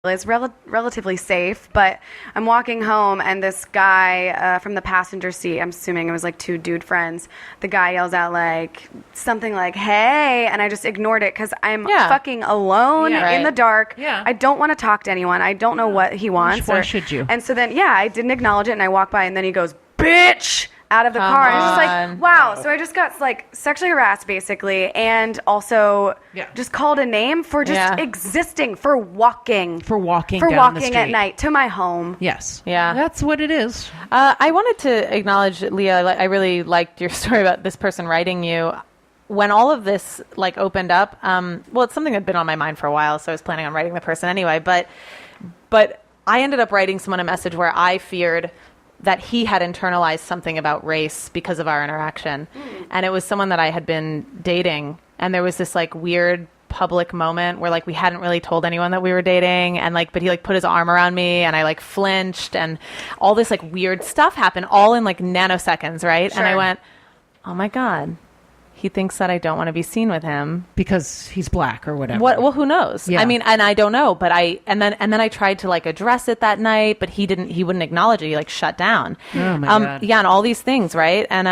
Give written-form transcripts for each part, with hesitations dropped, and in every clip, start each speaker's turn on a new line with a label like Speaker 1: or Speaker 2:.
Speaker 1: It's relatively safe, but I'm walking home and this guy from the passenger seat, I'm assuming it was like two dude friends, the guy yells out like something like, hey, and I just ignored it because I'm fucking alone in the dark. Yeah. I don't want to talk to anyone. I don't know what he wants.
Speaker 2: Why should you?
Speaker 1: And so then, I didn't acknowledge it and I walked by and then he goes, bitch! Out of the car. And it's just like, wow. So I just got like sexually harassed basically and also just called a name for just existing, for walking at night to my home.
Speaker 2: Yes. Yeah. That's what it is.
Speaker 3: I wanted to acknowledge, Leah, I really liked your story about this person writing you. When all of this like opened up, it's something that had been on my mind for a while, so I was planning on writing the person anyway, but I ended up writing someone a message where I feared that he had internalized something about race because of our interaction. And it was someone that I had been dating. And there was this like weird public moment where like we hadn't really told anyone that we were dating. And like, but he like put his arm around me and I like flinched and all this like weird stuff happened all in like nanoseconds. Right. Sure. And I went, oh my God. He thinks that I don't want to be seen with him
Speaker 2: because he's black or whatever.
Speaker 3: Well, who knows? Yeah. I mean, and I don't know, but and then I tried to like address it that night, but he wouldn't acknowledge it. He like shut down.
Speaker 2: Oh my God.
Speaker 3: Yeah. And all these things. Right. And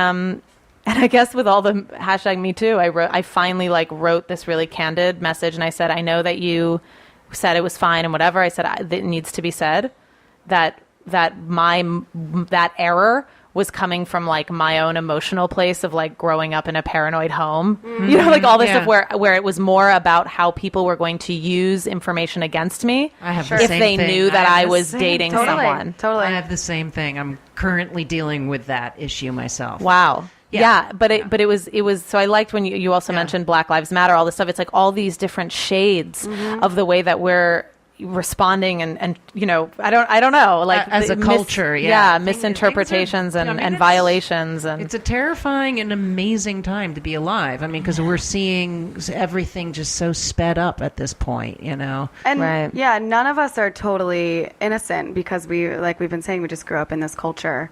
Speaker 3: I guess with all the hashtag Me Too, I finally like wrote this really candid message. And I said, I know that you said it was fine and whatever. I said, it needs to be said that error was coming from like my own emotional place of like growing up in a paranoid home, you know, like all this stuff where it was more about how people were going to use information against me if they knew that I was dating someone.
Speaker 2: Totally. I have the same thing. I'm currently dealing with that issue myself.
Speaker 3: Wow. Yeah, but it was so I liked when you also mentioned Black Lives Matter, all this stuff. It's like all these different shades of the way that we're responding and you know I don't know like
Speaker 2: as a culture
Speaker 3: misinterpretations and violations, and
Speaker 2: it's a terrifying and amazing time to be alive. I mean, because we're seeing everything just so sped up at this point, you know.
Speaker 1: And none of us are totally innocent because we've been saying, we just grew up in this culture.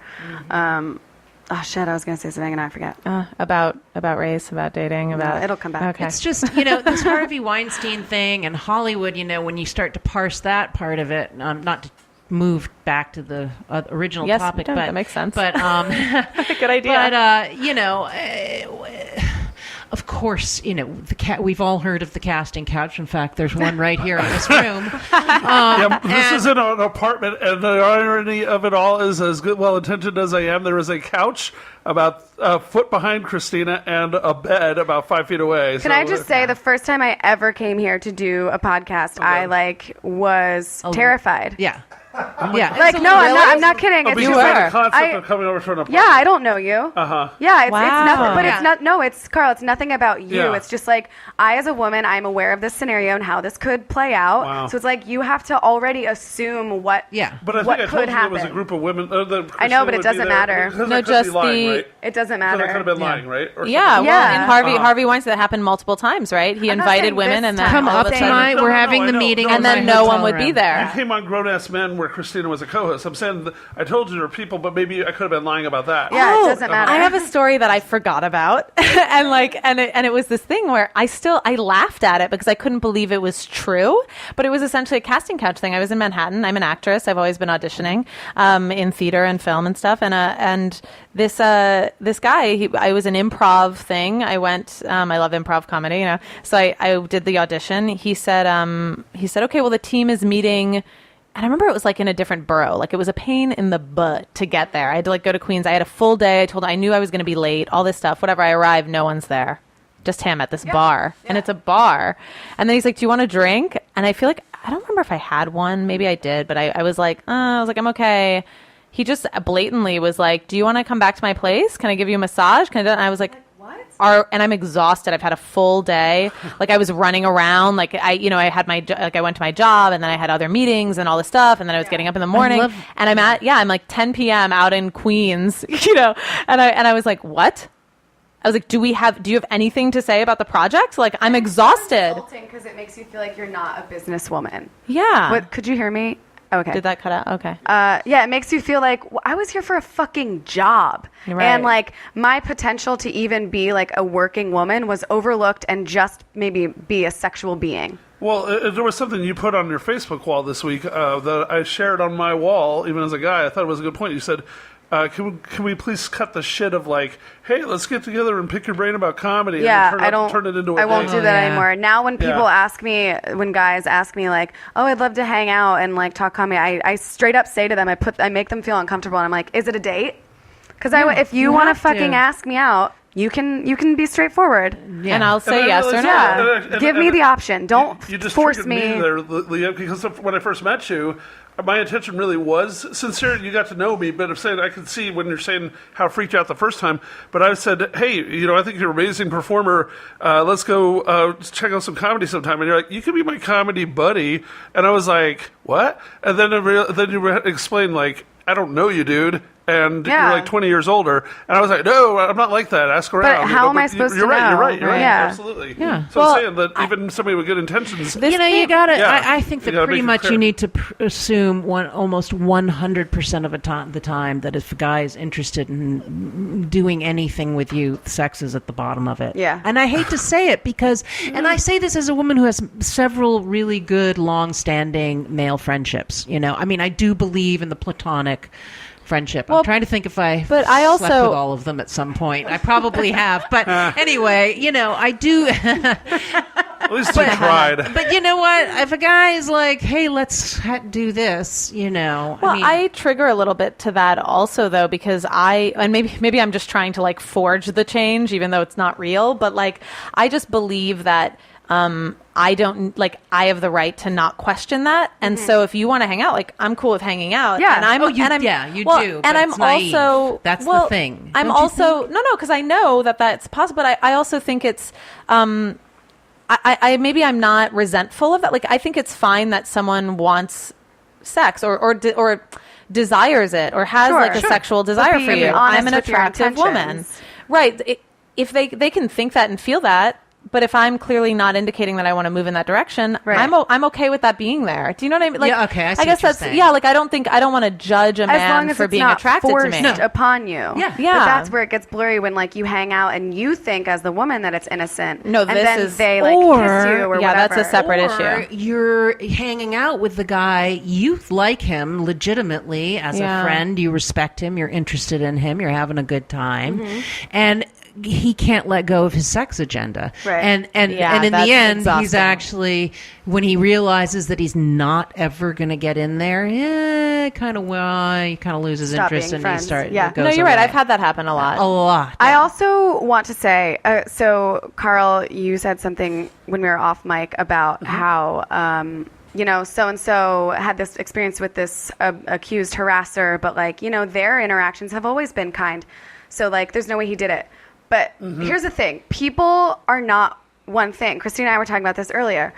Speaker 1: Oh shit! I was going to say something and I forget.
Speaker 3: About race, about dating, about...
Speaker 1: No, it'll come back.
Speaker 2: Okay. It's just, you know, this Harvey Weinstein thing and Hollywood, you know, when you start to parse that part of it, not to move back to the original topic, but
Speaker 3: that makes sense.
Speaker 2: But
Speaker 3: good idea.
Speaker 2: But you know, of course, you know, we've all heard of the casting couch. In fact, there's one right here in this room.
Speaker 4: This is in an apartment, and the irony of it all is, as good, well-intentioned as I am, there is a couch about a foot behind Christina and a bed about 5 feet away.
Speaker 1: Can I just say, the first time I ever came here to do a podcast, I was terrified.
Speaker 2: Yeah.
Speaker 1: I'm not kidding.
Speaker 4: It's just like the concept of coming over to an apartment.
Speaker 1: Yeah, I don't know you. Yeah, it's nothing. But it's not. No, it's Carl. It's nothing about you.
Speaker 4: Yeah.
Speaker 1: It's just like, I, as a woman, I'm aware of this scenario and how this could play out.
Speaker 4: Wow.
Speaker 1: So it's like you have to already assume what.
Speaker 2: Yeah.
Speaker 4: But I think I told you there was a group of women.
Speaker 1: I know, but it doesn't matter.
Speaker 3: No, just
Speaker 4: lying, right?
Speaker 1: It doesn't matter.
Speaker 4: So they could have been lying, right? Or
Speaker 3: and Harvey Weinstein, that happened multiple times, right? He invited women and then
Speaker 2: come up tonight. We're having the meeting,
Speaker 3: and then no one would be there.
Speaker 4: You came on Grown Ass Men where Christina was a co-host. I'm saying I told you there were people, but maybe I could have been lying about that.
Speaker 1: Yeah, it doesn't matter.
Speaker 3: I have a story that I forgot about, and it was this thing where I laughed at it because I couldn't believe it was true. But it was essentially a casting couch thing. I was in Manhattan. I'm an actress. I've always been auditioning in theater and film and stuff. And this guy, I was an improv thing. I went. I love improv comedy, you know. So I did the audition. He said, okay, well, the team is meeting. And I remember it was like in a different borough. Like it was a pain in the butt to get there. I had to like go to Queens. I had a full day. I knew I was going to be late, all this stuff. Whatever. I arrived, no one's there. Just him at this bar. Yeah. And it's a bar. And then he's like, do you want a drink? And I feel like, I don't remember if I had one. Maybe I did. But I was like, I'm okay. He just blatantly was like, do you want to come back to my place? Can I give you a massage? And I was like, and I'm exhausted. I've had a full day. Like I was running around. Like I had I went to my job and then I had other meetings and all this stuff. And then I was getting up in the morning and I'm like 10 PM out in Queens, you know, and I was like, what? I was like, do you have anything to say about the project? Like I'm exhausted.
Speaker 1: Because it makes you feel like you're not a businesswoman.
Speaker 3: Yeah.
Speaker 1: What, could you hear me? Okay.
Speaker 3: Did that cut out? Okay.
Speaker 1: It makes you feel like I was here for a fucking job.
Speaker 3: Right.
Speaker 1: And like my potential to even be like a working woman was overlooked and just maybe be a sexual being.
Speaker 4: Well, there was something you put on your Facebook wall this week that I shared on my wall, even as a guy. I thought it was a good point. You said, can we please cut the shit of like, hey, let's get together and pick your brain about comedy
Speaker 1: Yeah,
Speaker 4: and turn it into a
Speaker 1: I won't
Speaker 4: date.
Speaker 1: do that anymore. Now when people when guys ask me like, oh, I'd love to hang out and like talk comedy, I straight up say to them, I make them feel uncomfortable. And I'm like, is it a date? Because if you want to fucking ask me out, you can be straightforward.
Speaker 3: Yeah. And I'll say yes or no.
Speaker 1: Yeah. Give me the option. Don't
Speaker 4: you just
Speaker 1: force me.
Speaker 4: There, Leah, because when I first met you, my intention really was sincere. You got to know me, but I could see when you're saying how freaked out the first time. But I said, hey, I think you're an amazing performer. Let's go check out some comedy sometime. And you're like, you could be my comedy buddy. And I was like, what? And then you explained like, I don't know you, dude. And you're like 20 years older. And I was like, no, I'm not like that. Ask around.
Speaker 1: But how am I supposed to know?
Speaker 4: You're right.
Speaker 1: Yeah.
Speaker 4: Absolutely.
Speaker 2: Yeah.
Speaker 4: So I'm saying that even somebody with good intentions.
Speaker 2: You gotta.
Speaker 4: Yeah.
Speaker 2: I think that pretty much you need to assume almost 100% of the time that if a guy is interested in doing anything with you, sex is at the bottom of it.
Speaker 1: Yeah.
Speaker 2: And I hate to say it because, and I say this as a woman who has several really good, long-standing male friendships. I do believe in the platonic friendship. I'm trying to think if I slept with all of them at some point. I probably have. But anyway, I do.
Speaker 4: At least you tried.
Speaker 2: But you know what? If a guy is like, hey, let's do this,
Speaker 3: I trigger a little bit to that also, though, because maybe I'm just trying to like forge the change, even though it's not real. But like, I just believe that I have the right to not question that. And so if you want to hang out, like I'm cool with hanging out.
Speaker 1: Yeah.
Speaker 3: And
Speaker 2: you do.
Speaker 3: And I'm
Speaker 2: naive.
Speaker 3: also,
Speaker 2: that's the thing.
Speaker 3: I'm also, no, because I know that that's possible. But I also think it's, maybe I'm not resentful of that. Like, I think it's fine that someone wants sex or desires it or has a sexual desire for you. I'm an attractive woman. Right. If they can think that and feel that. But if I'm clearly not indicating that I want to move in that direction, I'm okay with that being there. Do you know what I mean? Like,
Speaker 2: yeah, okay.
Speaker 3: I guess that's like I don't want to judge a man for being attracted to me.
Speaker 1: Upon you.
Speaker 3: Yeah.
Speaker 1: But that's where it gets blurry when like you hang out and you think as the woman that it's innocent.
Speaker 3: No,
Speaker 1: and then they like kiss you or whatever.
Speaker 3: That's a separate issue.
Speaker 2: You're hanging out with the guy, you like him legitimately as a friend, you respect him, you're interested in him, you're having a good time, and he can't let go of his sex agenda. Right. And in the end,
Speaker 3: exhausting.
Speaker 2: He's actually, when he realizes that he's not ever going to get in there, he kind of loses interest and he starts.
Speaker 1: Yeah.
Speaker 3: No, you're right. I've had that happen a lot.
Speaker 2: A lot.
Speaker 1: I also want to say, so Carl, you said something when we were off mic about how, so-and-so had this experience with this accused harasser, but like, their interactions have always been kind. So like, there's no way he did it. But here's the thing. People are not one thing. Christina and I were talking about this earlier.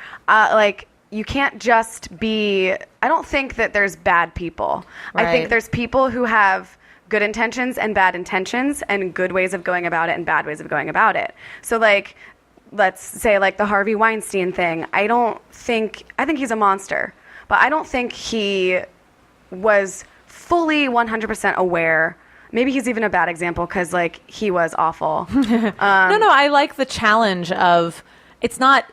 Speaker 1: You can't just be... I don't think that there's bad people. Right. I think there's people who have good intentions and bad intentions and good ways of going about it and bad ways of going about it. So, like, let's say, like, the Harvey Weinstein thing. I think he's a monster. But I don't think he was fully 100% aware. Maybe he's even a bad example because, like, he was awful.
Speaker 3: No, I like the challenge of it's not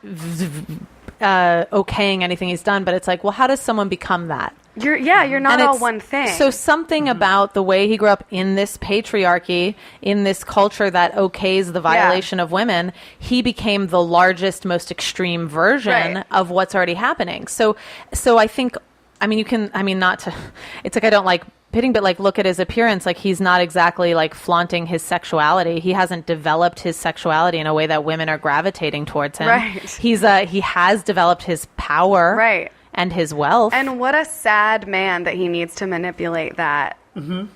Speaker 3: okaying anything he's done, but it's like, well, how does someone become that?
Speaker 1: You're not all one thing.
Speaker 3: So something about the way he grew up in this patriarchy, in this culture that okays the violation of women, he became the largest, most extreme version of what's already happening. So I think, it's like I don't like pitting, but like look at his appearance. Like he's not exactly like flaunting his sexuality. He hasn't developed his sexuality in a way that women are gravitating towards him.
Speaker 1: Right.
Speaker 3: He has developed his power.
Speaker 1: Right.
Speaker 3: And his wealth.
Speaker 1: And what a sad man that he needs to manipulate that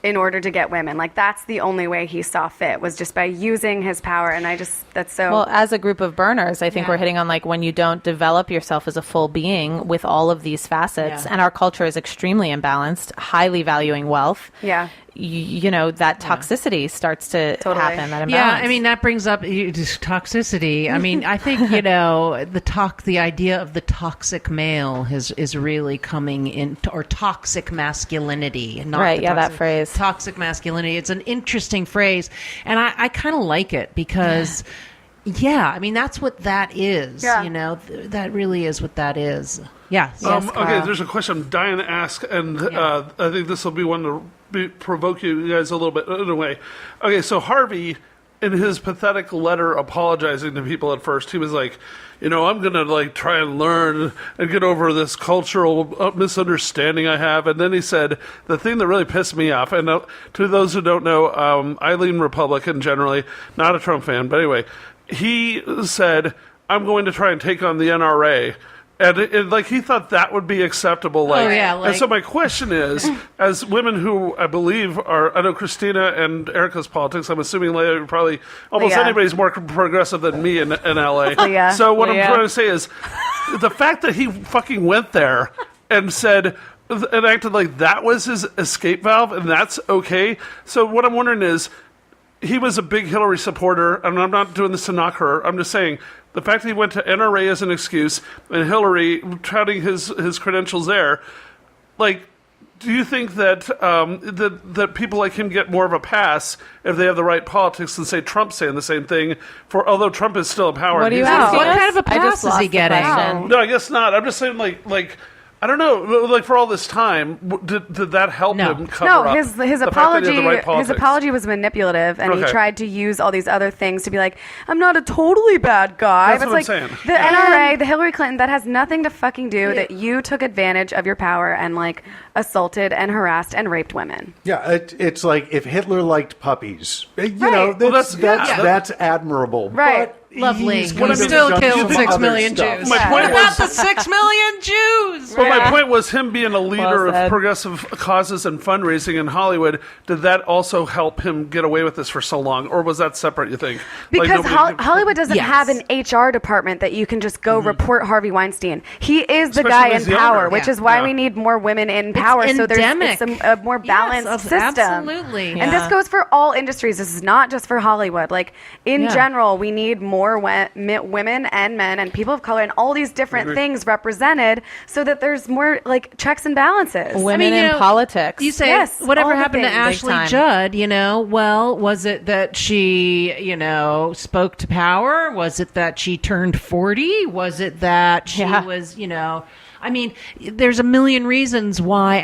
Speaker 1: in order to get women. Like, that's the only way he saw fit, was just by using his power. And that's so...
Speaker 3: Well, as a group of burners, I think we're hitting on, like, when you don't develop yourself as a full being with all of these facets, and our culture is extremely imbalanced, highly valuing wealth. Yeah. That toxicity starts to happen. That imbalance.
Speaker 2: Yeah, I mean, that brings up just toxicity. I mean, I think, the idea of the toxic male is really coming in, or toxic masculinity. Not
Speaker 3: right, that phrase.
Speaker 2: Toxic masculinity. It's an interesting phrase. And I kind of like it because... Yeah, I mean, that's what that is.
Speaker 1: Yeah.
Speaker 2: You know, that really is what that is. Yeah.
Speaker 4: Okay, there's a question I'm dying to ask, and I think this will be one to provoke you guys a little bit in a way. Okay, so Harvey, in his pathetic letter apologizing to people at first, he was like, I'm going to try and learn and get over this cultural misunderstanding I have. And then he said, the thing that really pissed me off, and to those who don't know, I lean Republican generally, not a Trump fan, but anyway, he said, I'm going to try and take on the NRA. And he thought that would be acceptable. And so my question is, as women who I believe I know Christina and Erika's politics, I'm assuming Leah, probably almost anybody's more progressive than me in LA.
Speaker 1: Leah.
Speaker 4: So what I'm trying to say is, the fact that he fucking went there and said, and acted like that was his escape valve, and that's okay. So what I'm wondering is, he was a big Hillary supporter, and I'm not doing this to knock her. I'm just saying, the fact that he went to NRA as an excuse, and Hillary touting his credentials there, do you think that that people like him get more of a pass if they have the right politics than, say, Trump saying the same thing? Although Trump is still in power.
Speaker 3: What do you
Speaker 2: What kind of a pass is he getting?
Speaker 4: No, I guess not. I'm just saying, I don't know. For all this time, did that help him cover up?
Speaker 1: His
Speaker 4: the
Speaker 1: apology.
Speaker 4: fact that he had the right politics?
Speaker 1: His apology was manipulative, and he tried to use all these other things to be like, "I'm not a totally bad guy."
Speaker 4: That's what I'm saying.
Speaker 1: The NRA, the Hillary Clinton, that has nothing to fucking do that you took advantage of your power and assaulted and harassed and raped women.
Speaker 5: Yeah, it's like if Hitler liked puppies, that's admirable.
Speaker 1: Right.
Speaker 5: But
Speaker 2: Lovely.
Speaker 5: he's
Speaker 2: We still
Speaker 5: done
Speaker 2: killed
Speaker 5: some
Speaker 2: 6
Speaker 5: other
Speaker 2: million
Speaker 5: stuff.
Speaker 2: Jews.
Speaker 4: My point
Speaker 2: What about
Speaker 4: was-
Speaker 2: the 6 million Jews?
Speaker 4: But my point was, him being a leader
Speaker 3: Well said.
Speaker 4: of progressive causes and fundraising in Hollywood, did that also help him get away with this for so long? Or was that separate, you think?
Speaker 1: Because
Speaker 4: nobody-
Speaker 1: Hollywood doesn't
Speaker 2: Yes.
Speaker 1: have an HR department that you can just go report Harvey Weinstein. He is the
Speaker 4: Especially
Speaker 1: guy
Speaker 4: when
Speaker 1: in
Speaker 4: he's the
Speaker 1: power,
Speaker 4: owner.
Speaker 1: which
Speaker 2: Yeah.
Speaker 1: is why
Speaker 4: Yeah.
Speaker 1: we need more women in power. So
Speaker 2: endemic.
Speaker 1: it's a more balanced
Speaker 2: Yes,
Speaker 1: system.
Speaker 2: absolutely.
Speaker 1: And this goes for all industries. This is not just for Hollywood. In
Speaker 2: Yeah.
Speaker 1: general, we need more women and men and people of color and all these different things represented so that there's more checks and balances.
Speaker 3: Women in politics.
Speaker 2: You say,
Speaker 1: Yes,
Speaker 2: whatever
Speaker 1: all the
Speaker 2: happened to
Speaker 1: things.
Speaker 2: Ashley
Speaker 3: Big time.
Speaker 2: Judd, well, was it that she, spoke to power? Was it that she turned 40? Was it that she was, I mean, there's a million reasons why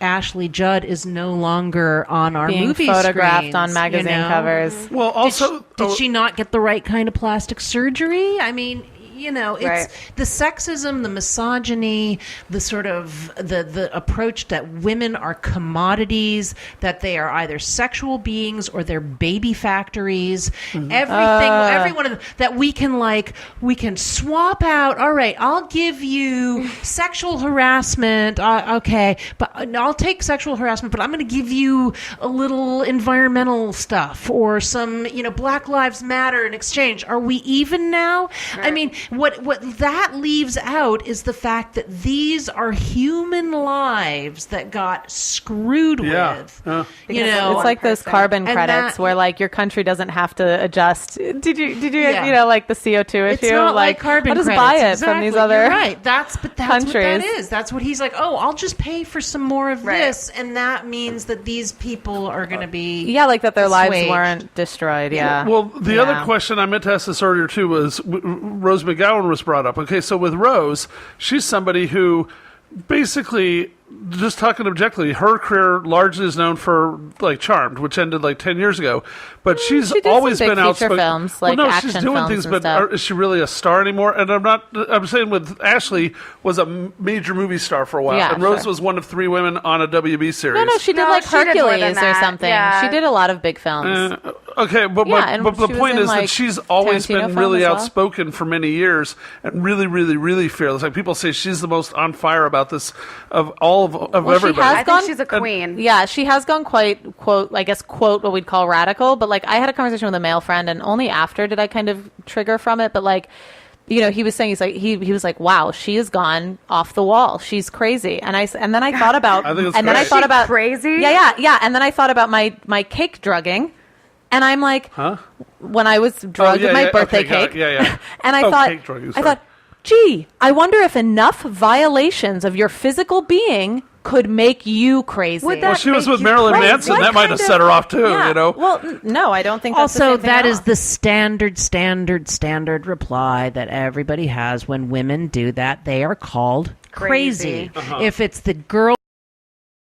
Speaker 2: Ashley Judd is no longer on our
Speaker 3: being
Speaker 2: movie
Speaker 3: photographed
Speaker 2: screens,
Speaker 3: on magazine covers.
Speaker 4: Well, also...
Speaker 2: did she not get the right kind of plastic surgery? I mean, it's
Speaker 1: Right.
Speaker 2: the sexism, the misogyny, the sort of the approach that women are commodities, that they are either sexual beings or they're baby factories. Every one of them that we can swap out. All right, I'll give you sexual harassment. Okay, but I'll take sexual harassment, but I'm going to give you a little environmental stuff or some, Black Lives Matter in exchange. Are we even now? Right. I mean, what that leaves out is the fact that these are human lives that got screwed with.
Speaker 3: It's like those carbon credits where your country doesn't have to adjust. Did you the CO2 issue?
Speaker 2: It's not like carbon
Speaker 3: I'll just
Speaker 2: credits.
Speaker 3: buy it
Speaker 2: Exactly.
Speaker 3: from these other
Speaker 2: You're right. That's
Speaker 3: countries.
Speaker 2: what that is. That's what he's like, I'll just pay for some more of this, and that means that these people are going to be
Speaker 3: that their lives
Speaker 2: assuaged.
Speaker 3: weren't destroyed. Yeah.
Speaker 4: Well, the other question I meant to ask this earlier too was Rose McGowan was brought up. Okay, so with Rose, she's somebody who basically, just talking objectively, her career largely is known for Charmed, which ended 10 years ago. But she's
Speaker 3: she did
Speaker 4: always
Speaker 3: some big
Speaker 4: been
Speaker 3: feature
Speaker 4: outspoken.
Speaker 3: films,
Speaker 4: she's
Speaker 3: action
Speaker 4: doing
Speaker 3: films
Speaker 4: things,
Speaker 3: and
Speaker 4: but
Speaker 3: stuff.
Speaker 4: is she really a star anymore? And I'm saying with Ashley was a major movie star for a while,
Speaker 3: Yeah,
Speaker 4: and Rose
Speaker 3: sure.
Speaker 4: was one of 3 women on a WB series.
Speaker 3: No, she did
Speaker 1: No, she did more
Speaker 3: Hercules
Speaker 1: than
Speaker 3: or
Speaker 1: that.
Speaker 3: something.
Speaker 1: Yeah.
Speaker 3: She did a lot of big films.
Speaker 4: Okay, but
Speaker 3: and
Speaker 4: the
Speaker 3: she was
Speaker 4: point
Speaker 3: in,
Speaker 4: is that she's always
Speaker 3: Tarantino
Speaker 4: been
Speaker 3: film
Speaker 4: really
Speaker 3: as well.
Speaker 4: outspoken for many years and really, really, really fearless. People say she's the most on fire about this of all of everybody.
Speaker 1: I think she's a queen.
Speaker 3: Yeah, she has gone quite, quote, what we'd call radical. But I had a conversation with a male friend, and only after did I kind of trigger from it. But he was saying, he was like, wow, she has gone off the wall. She's crazy. And then I thought about,
Speaker 4: I think it's
Speaker 3: and then I
Speaker 4: crazy.
Speaker 3: thought about
Speaker 1: crazy.
Speaker 3: Yeah. And then I thought about my cake drugging. And I'm like, when I was drugged with my birthday cake.
Speaker 4: Yeah.
Speaker 3: And I
Speaker 4: Cake drugging,
Speaker 3: thought, gee, I wonder if enough violations of your physical being could make you crazy.
Speaker 4: Well, she was with Marilyn Manson. That might have set her off too, you know?
Speaker 3: Well, no, I don't think that's
Speaker 2: also,
Speaker 3: the same thing
Speaker 2: that is the standard reply that everybody has when women do that. They are called crazy.
Speaker 1: Crazy.
Speaker 2: If it's the girl